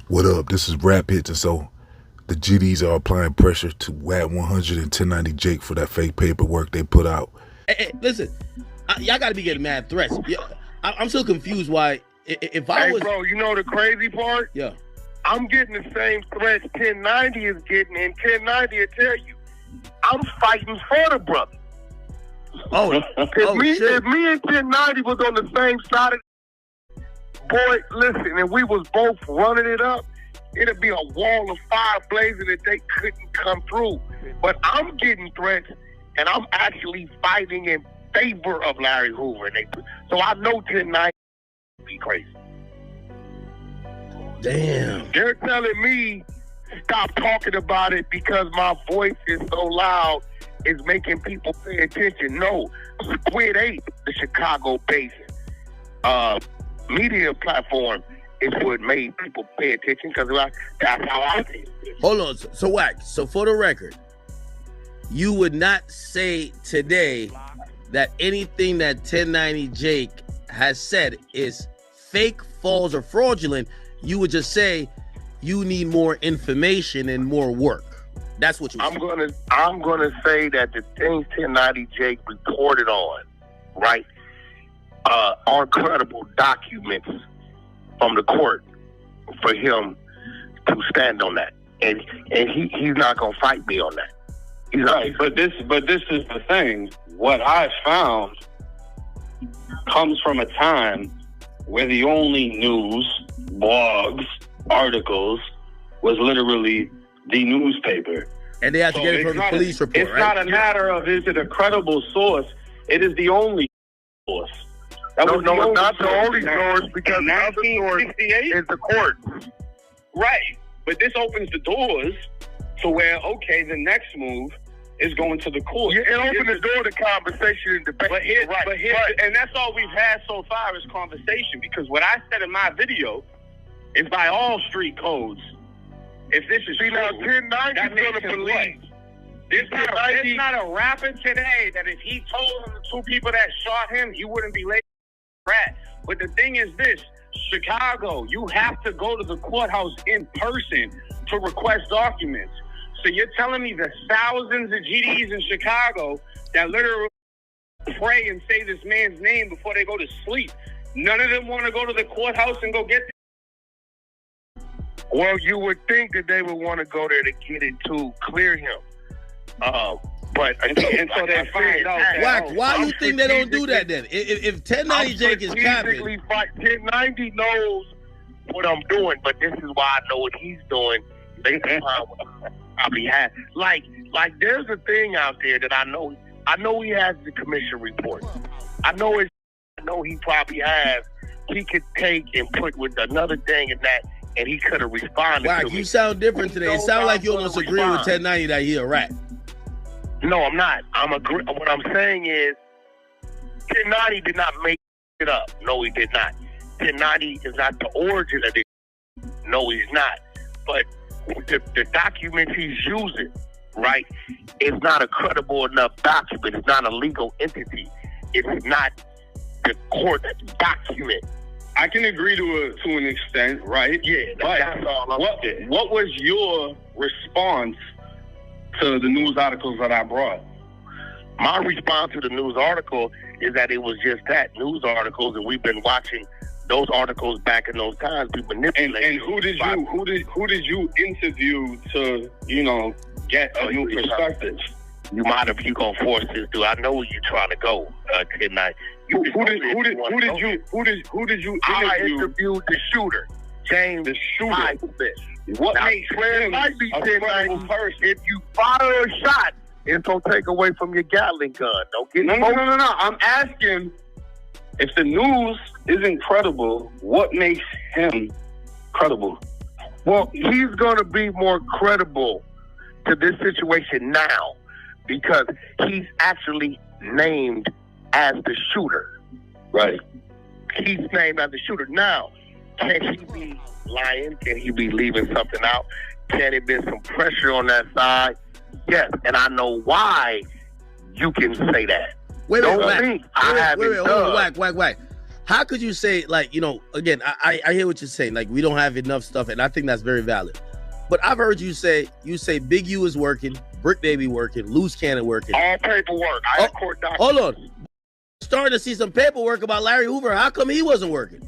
What up? This is Rap HITZ, and so the GDs are applying pressure to Wack 100 and 1090 Jake for that fake paperwork they put out. Hey, listen, y'all got to be getting mad threats. I'm so confused why. If I was, bro, you know the crazy part? Yeah. I'm getting the same threats 1090 is getting, and 1090 will tell you, I'm fighting for the brother. If me and 1090 was on the same side of boy, listen, and we was both running it up, it'd be a wall of fire blazing that they couldn't come through. But I'm getting threats, and I'm actually fighting in favor of Larry Hoover. So I know 1090 be crazy. Damn. They're telling me stop talking about it because my voice is so loud, it's making people pay attention. No, Squid 8, the Chicago-based media platform, is what made people pay attention because that's how I see it. Hold on. So Wack, so for the record, you would not say today that anything that 1090 Jake has said is fake, false, or fraudulent. You would just say you need more information and more work. That's what you. I'm gonna say that the things 1090 Jake reported on, right, are credible documents from the court for him to stand on that, and he's not gonna fight me on that. He's right, but this is the thing. What I found comes from a time where the only news, blogs, articles was literally the newspaper. And they have to get it from the police report, It's not a matter of is it a credible source. It is the only source. No, it's not the only source because the other source is the court. Right. But this opens the doors to where, okay, the next move is going to the court. Yeah, it opens the door to conversation and debate. And that's all we've had so far is conversation, because what I said in my video is by all street codes. If this is true, now 1090 is going to believe. It's not a rapper today that if he told him the two people that shot him, he wouldn't be late. Rat. But the thing is this, Chicago, you have to go to the courthouse in person to request documents. So you're telling me the thousands of GDs in Chicago that literally pray and say this man's name before they go to sleep, none of them want to go to the courthouse and go get them? Well, you would think that they would want to go there to get it to clear him. But until they find out. Wack, why do you think they don't do that then? If 1090 Jake is capping. 1090 knows what I'm doing, but this is why I know what he's doing. Based upon what I probably had. Like there's a thing out there that I know he has the commission report. I know he probably has. He could take and put with another thing in that, and he could have responded. Wack, you sound different today. It sounds like you almost agree with 1090 that he's a rat. No, I'm not. What I'm saying is 1090 did not make it up. No, he did not. 1090 is not the origin of it. No, he's not. But the documents he's using, right, is not a credible enough document. It's not a legal entity. It's not the court document. I can agree to an extent, right? Yeah, that's all I'm saying. What was your response to the news articles that I brought? My response to the news article is that it was just that, news articles, and we've been watching those articles back in those times be manipulated. And who did you interview to, get a new perspective? You mind if you gonna force this dude? I know where you're trying to go tonight. Who did you interview? I interviewed the shooter, James. The shooter. What makes him a credible person? If you fire a shot, it's gonna take away from your Gatling gun. Don't get no. I'm asking, if the news isn't credible, what makes him credible? Well, he's gonna be more credible to this situation now because he's actually named as the shooter. Right. He's named as the shooter. Now, can he be lying? Can he be leaving something out? Can it be some pressure on that side? Yes, and I know why you can say that. Wait, Wack. Wack. how could you say, like, you know, again, I hear what you're saying, like we don't have enough stuff, and I think that's very valid. But I've heard you say Big U is working, Brick Baby working, Loose Cannon working. All paperwork. I have court documents. Hold on. Starting to see some paperwork about Larry Hoover. How come he wasn't working?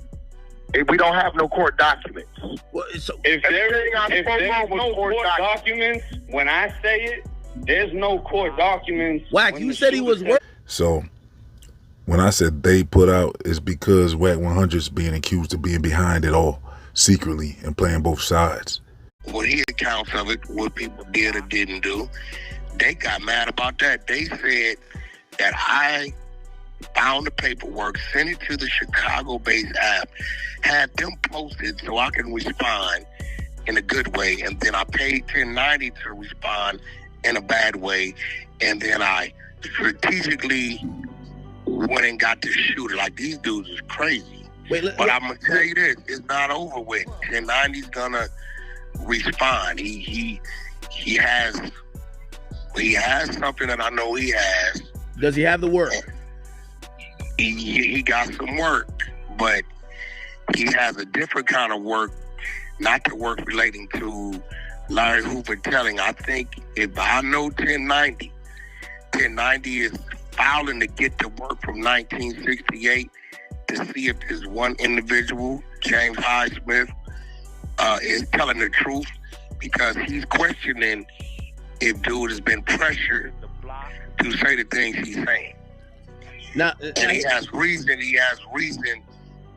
We don't have no court documents. Well, so, If there's no court documents, when I say it, there's no court documents. Wack, you said he was working. So when I said they put out, it's because Wack 100 is being accused of being behind it all secretly and playing both sides. When he accounts of it, what people did or didn't do, they got mad about that. They said that I found the paperwork, sent it to the Chicago-based app, had them posted so I can respond in a good way, and then I paid $10.90 to respond in a bad way, and then I strategically went and got the shooter. Like, these dudes is crazy. But I'm gonna tell you this: it's not over with. $10.90's gonna respond. He has something that I know he has. Does he have the work? He got some work, but he has a different kind of work, not the work relating to Larry Hoover telling. I think if I know 1090 is filing to get the work from 1968 to see if this one individual, James Highsmith, is telling the truth, because he's questioning if dude has been pressured to say the things he's saying. Now, and he has reason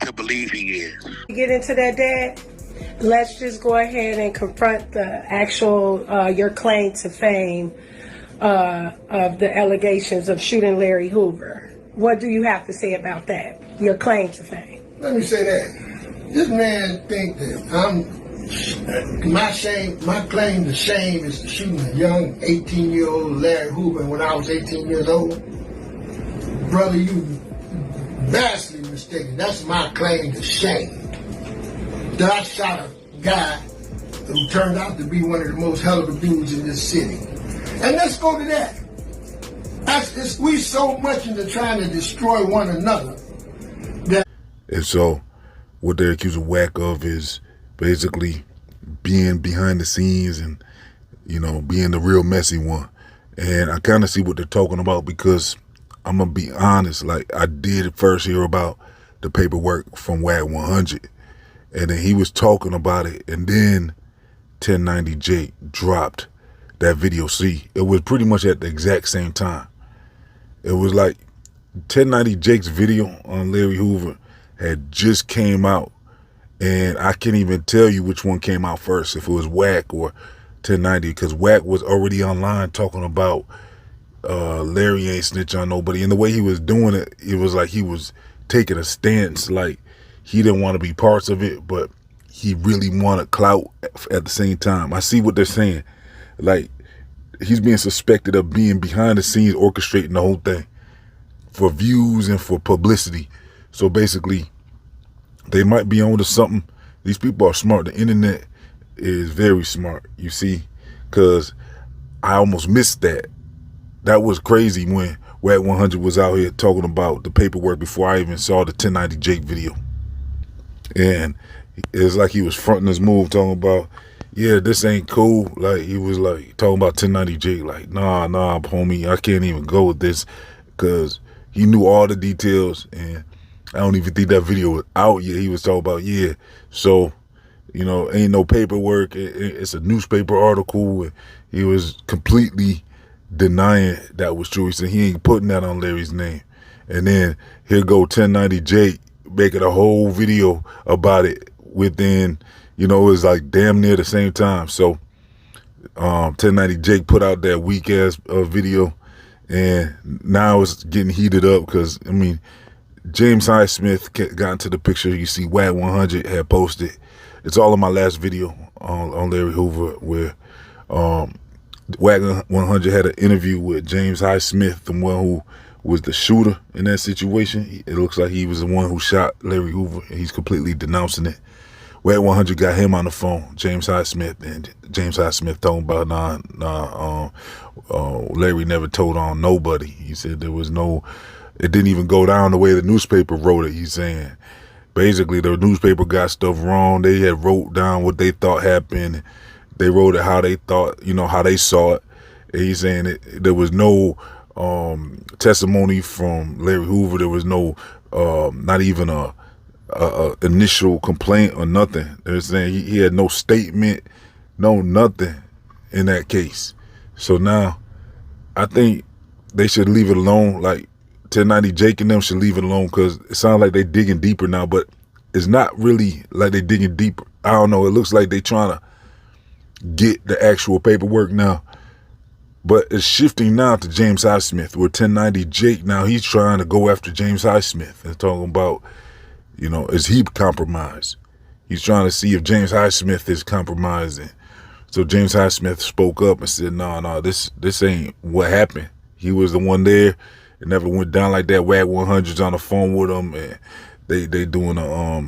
to believe he is. Get into that, Dad. Let's just go ahead and confront the actual your claim to fame of the allegations of shooting Larry Hoover. What do you have to say about that? Your claim to fame. Let me say that this man think that my claim to shame is shooting a young 18-year-old Larry Hoover when I was 18 years old. Brother, you vastly mistaken. That's my claim to shame. That I shot a guy who turned out to be one of the most hell of a dudes in this city. And let's go to that. We so much into trying to destroy one another. And so what they're accusing Wack of is basically being behind the scenes and, you know, being the real messy one. And I kind of see what they're talking about, because I'm going to be honest, like, I did first hear about the paperwork from Wack 100, and then he was talking about it, and then 1090 Jake dropped that video. See, it was pretty much at the exact same time. It was like 1090 Jake's video on Larry Hoover had just came out, and I can't even tell you which one came out first, if it was Wack or 1090, because Wack was already online talking about Larry ain't snitch on nobody. And the way he was doing it, it was like he was taking a stance, like he didn't want to be parts of it, but he really wanted clout at the same time. I see what they're saying. Like, he's being suspected of being behind the scenes orchestrating the whole thing for views and for publicity. So basically, they might be on to something. These people are smart. The internet is very smart, you see, because I almost missed that. That was crazy when Wack 100 was out here talking about the paperwork before I even saw the 1090 Jake video. And it's like he was fronting his move, talking about, yeah, this ain't cool. Like, he was like talking about 1090 Jake, like, nah, homie, I can't even go with this, because he knew all the details, and I don't even think that video was out yet. He was talking about, yeah, so, you know, ain't no paperwork. It's a newspaper article. And he was completely denying that was true. He said he ain't putting that on Larry's name. And then here go 1090 Jake making a whole video about it within, you know, it was like damn near the same time. So 1090 Jake put out that weak ass video, and now it's getting heated up because, I mean, James Highsmith got into the picture. You see Wack 100 had posted. It's all in my last video on Larry Hoover, where Wack 100 had an interview with James Highsmith, the one who was the shooter in that situation. It looks like he was the one who shot Larry Hoover, and he's completely denouncing it. Wack 100 got him on the phone, James Highsmith, and James Highsmith talking about, Larry never told on nobody. He said there was no it didn't even go down the way the newspaper wrote it. He's saying basically the newspaper got stuff wrong. They had wrote down what they thought happened. They wrote it how they thought, how they saw it. And he's saying there was no testimony from Larry Hoover. There was no, not even a initial complaint or nothing. They're saying he had no statement, no nothing in that case. So now I think they should leave it alone. Like 1090 Jake and them should leave it alone, because it sounds like they digging deeper now, but it's not really like they digging deeper. I don't know. It looks like they trying to get the actual paperwork now. But it's shifting now to James Highsmith, where 1090 Jake now, he's trying to go after James Highsmith and talking about, is he compromised? He's trying to see if James Highsmith is compromising. So James Highsmith spoke up and said, no, this ain't what happened. He was the one there. It never went down like that. Wack 100's on the phone with him, and they doing a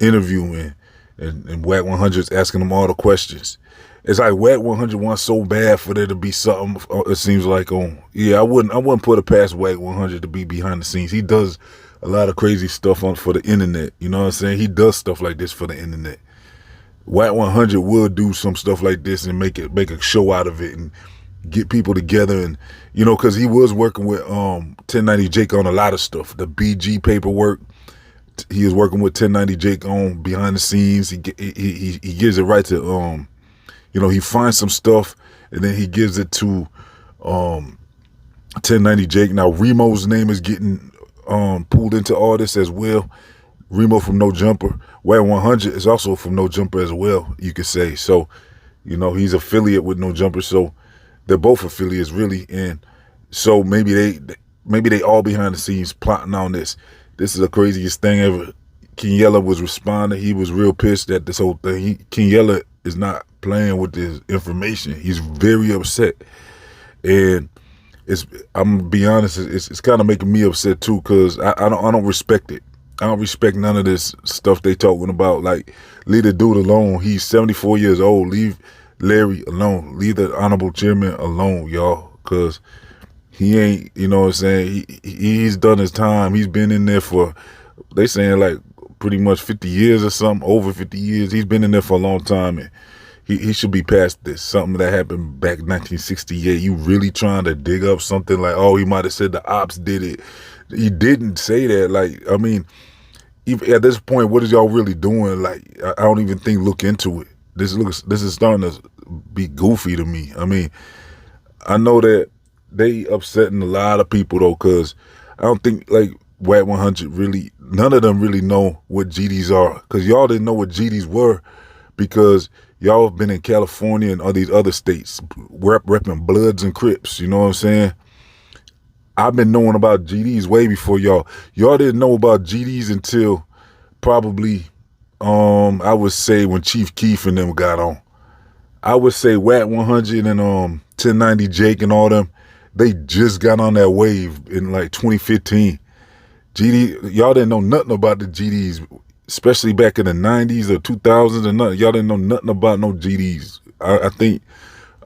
interview, and Wack 100's asking him all the questions. It's like Wack 100 wants so bad for there to be something. It seems like I wouldn't put it past Wack 100 to be behind the scenes. He does a lot of crazy stuff for the internet. You know what I'm saying? He does stuff like this for the internet. Wack 100 will do some stuff like this and make a show out of it and get people together, and because he was working with 1090 Jake on a lot of stuff. The BG paperwork, he is working with 1090 Jake on behind the scenes. He gives it right to he finds some stuff and then he gives it to 1090 Jake. Now Remo's name is getting pulled into all this as well. Remo from No Jumper. Wack 100 is also from No Jumper as well, you could say. So, he's affiliate with No Jumper. So they're both affiliates, really. And so maybe they all behind the scenes plotting on this. This is the craziest thing ever. King Yella was responding. He was real pissed at this whole thing. King Yella is not playing with this information. He's very upset. And I'm gonna be honest, it's kind of making me upset too, because I don't respect it. I don't respect none of this stuff they talking about. Like, leave the dude alone. He's 74 years old. Leave Larry alone. Leave the honorable chairman alone, y'all, because he ain't, what I'm saying, he's done his time. He's been in there for, they saying like pretty much 50 years or something, over 50 years. He's been in there for a long time, and he should be past this. Something that happened back in 1968. You really trying to dig up something like, he might have said the ops did it. He didn't say that. Like, I mean, even at this point, what is y'all really doing? Like, I don't even think look into it. This is starting to be goofy to me. I mean, I know that they upsetting a lot of people though, because I don't think like Wack 100 really, none of them really know what GDs are, because y'all didn't know what GDs were because y'all have been in California and all these other states repping Bloods and Crips. You know what I'm saying? I've been knowing about GDs way before y'all. Y'all didn't know about GDs until probably, I would say when Chief Keef and them got on. I would say Wack 100 and 1090 Jake and all them, they just got on that wave in like 2015. Y'all didn't know nothing about the GDs, especially back in the 90s or 2000s or nothing. Y'all didn't know nothing about no GDs. I think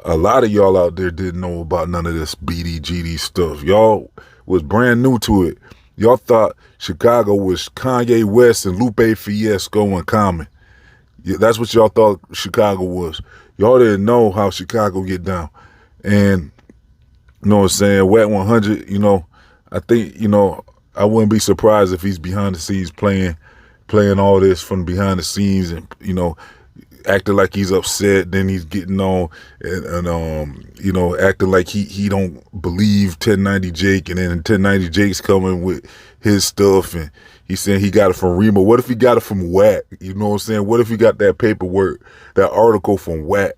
a lot of y'all out there didn't know about none of this GD stuff. Y'all was brand new to it. Y'all thought Chicago was Kanye West and Lupe Fiasco and Common. Yeah, that's what y'all thought Chicago was. Y'all didn't know how Chicago get down. And, you know what I'm saying, Wack 100, I think, I wouldn't be surprised if he's behind the scenes playing all this from behind the scenes and, acting like he's upset, then he's getting on and acting like he don't believe 1090 Jake, and then 1090 Jake's coming with his stuff and he's saying he got it from Remo. What if he got it from Wack? You know what I'm saying? What if he got that paperwork, that article from Wack?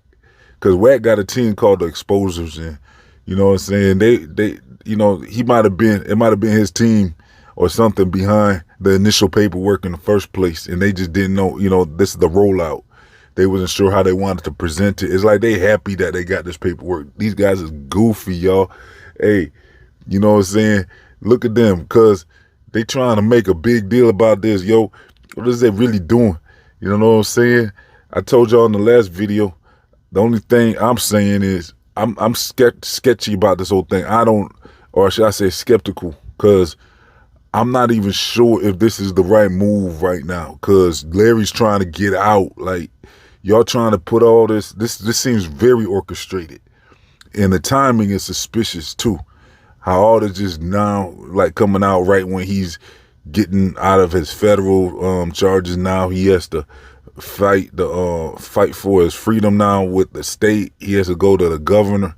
Because Wack got a team called the Exposers, and you know what I'm saying? They it might have been his team or something behind the initial paperwork in the first place, and they just didn't know, this is the rollout. They wasn't sure how they wanted to present it. It's like they happy that they got this paperwork. These guys is goofy, y'all. Hey, you know what I'm saying? Look at them, because they trying to make a big deal about this. Yo, what is they really doing? You know what I'm saying? I told y'all in the last video, the only thing I'm saying is I'm sketchy about this whole thing. I don't or should I say skeptical, because I'm not even sure if this is the right move right now, because Larry's trying to get out. Like, y'all trying to put all this seems very orchestrated. And the timing is suspicious too. How all this just now, like, coming out right when he's getting out of his federal charges. Now he has to fight for his freedom now with the state. He has to go to the governor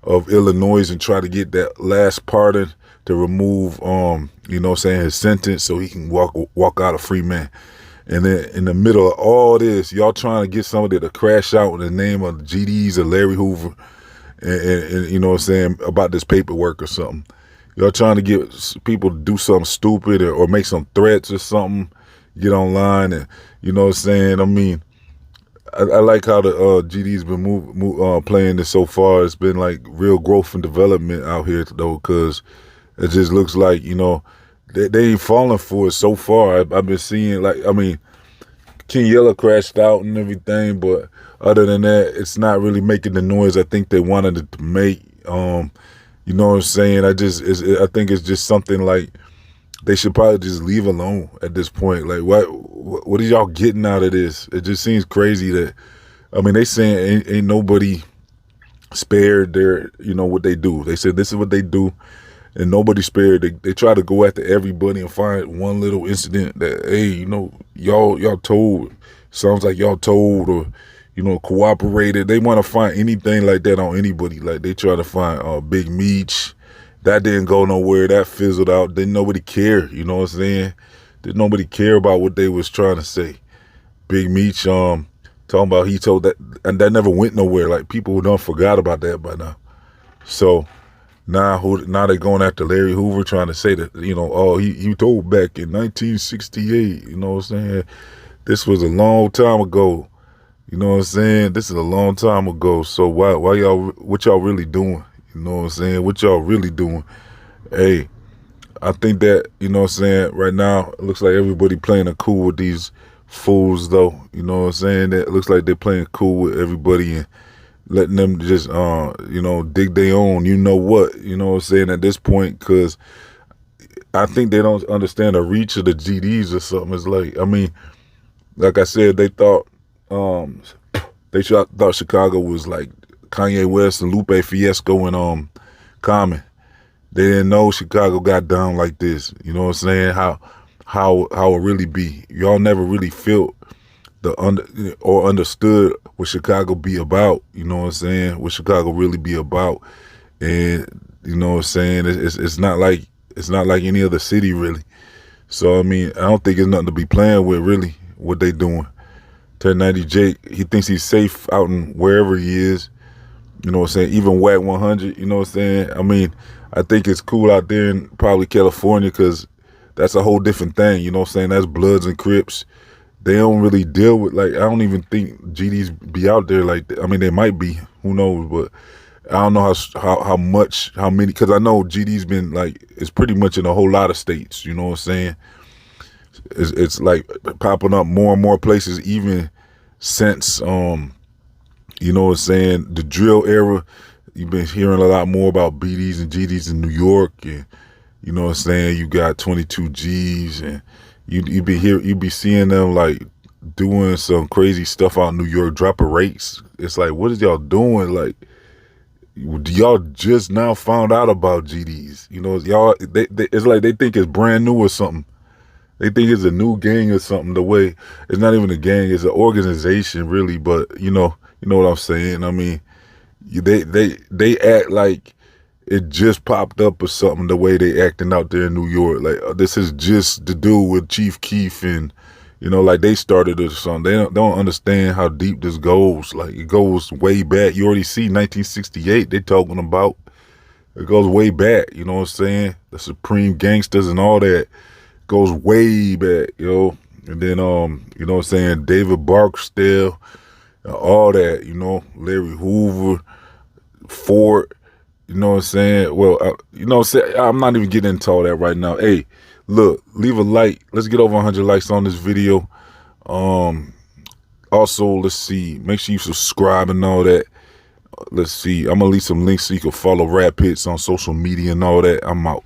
of Illinois and try to get that last pardon to remove, his sentence, so he can walk out a free man. And then in the middle of all this, y'all trying to get somebody to crash out in the name of GDs or Larry Hoover, and about this paperwork or something. Y'all trying to get people to do something stupid or make some threats or something, get online and, I mean, I like how the GD's been playing this so far. It's been like real growth and development out here though, because it just looks like, they ain't falling for it so far. I've been seeing, like, I mean, King Yella crashed out and everything, but other than that, it's not really making the noise I think they wanted it to make. You know what I'm saying? I think it's just something like they should probably just leave alone at this point. Like, what are y'all getting out of this? It just seems crazy that, I mean, they saying ain't nobody spared their, what they do. They said this is what they do, and nobody spared. They try to go after everybody and find one little incident that, hey, y'all told, sounds like y'all told, or, cooperated. They want to find anything like that on anybody. Like, they try to find Big Meech. That didn't go nowhere. That fizzled out. Didn't nobody care. You know what I'm saying? Didn't nobody care about what they was trying to say. Big Meech, talking about he told that, and that never went nowhere. Like, people done forgot about that by now. So now they're going after Larry Hoover, trying to say that, he told back in 1968. You know what I'm saying? This was a long time ago. You know what I'm saying? This is a long time ago. So why what y'all really doing? You know what I'm saying? What y'all really doing? Hey, I think that, right now, it looks like everybody playing a cool with these fools, though. You know what I'm saying? It looks like they're playing cool with everybody and letting them just, dig their own, what, you know what I'm saying, at this point, because I think they don't understand the reach of the GDs or something. It's like, I mean, like I said, they thought Chicago was like Kanye West and Lupe Fiasco and Common. They didn't know Chicago got down like this. You know what I'm saying? How it really be. Y'all never really felt or understood what Chicago be about. You know what I'm saying? What Chicago really be about. And you know what I'm saying? It's not like any other city really. So I mean, I don't think it's nothing to be playing with really. What they doing? 1090 Jake, he thinks he's safe out in wherever he is. You know what I'm saying? Even Wack 100, you know what I'm saying? I mean, I think it's cool out there in probably California because that's a whole different thing. You know what I'm saying? That's Bloods and Crips. They don't really deal with, like, I don't even think GDs be out there like that. I mean, they might be. Who knows? But I don't know how many, because I know GD's been, like, it's pretty much in a whole lot of states. You know what I'm saying? It's like popping up more and more places, even since, you know what I'm saying, the drill era. You've been hearing a lot more about BDs and GDs in New York, and you know what I'm saying, you got 22 Gs, and you be seeing them like doing some crazy stuff out in New York, dropping rates. It's like, what is y'all doing? Like, y'all just now found out about GDs. You know, y'all, it's like they think it's brand new or something. They think it's a new gang or something. The way it's not even a gang, it's an organization really. But you know what I'm saying. I mean, they act like it just popped up or something. The way they acting out there in New York, like this is just to do with Chief Keef and like they started it or something. They don't understand how deep this goes. Like it goes way back. You already see 1968. They talking about it goes way back. You know what I'm saying? The Supreme Gangsters and all that. Goes way back, and then you know what I'm saying, David Barksdale, all that, Larry Hoover, Ford, you know what I'm saying. Well, I'm not even getting into all that right now. Hey, look, leave a like. Let's get over 100 likes on this video. Also, let's see, make sure you subscribe and all that. Let's see. I'm gonna leave some links so you can follow Rap Hits on social media and all that. I'm out.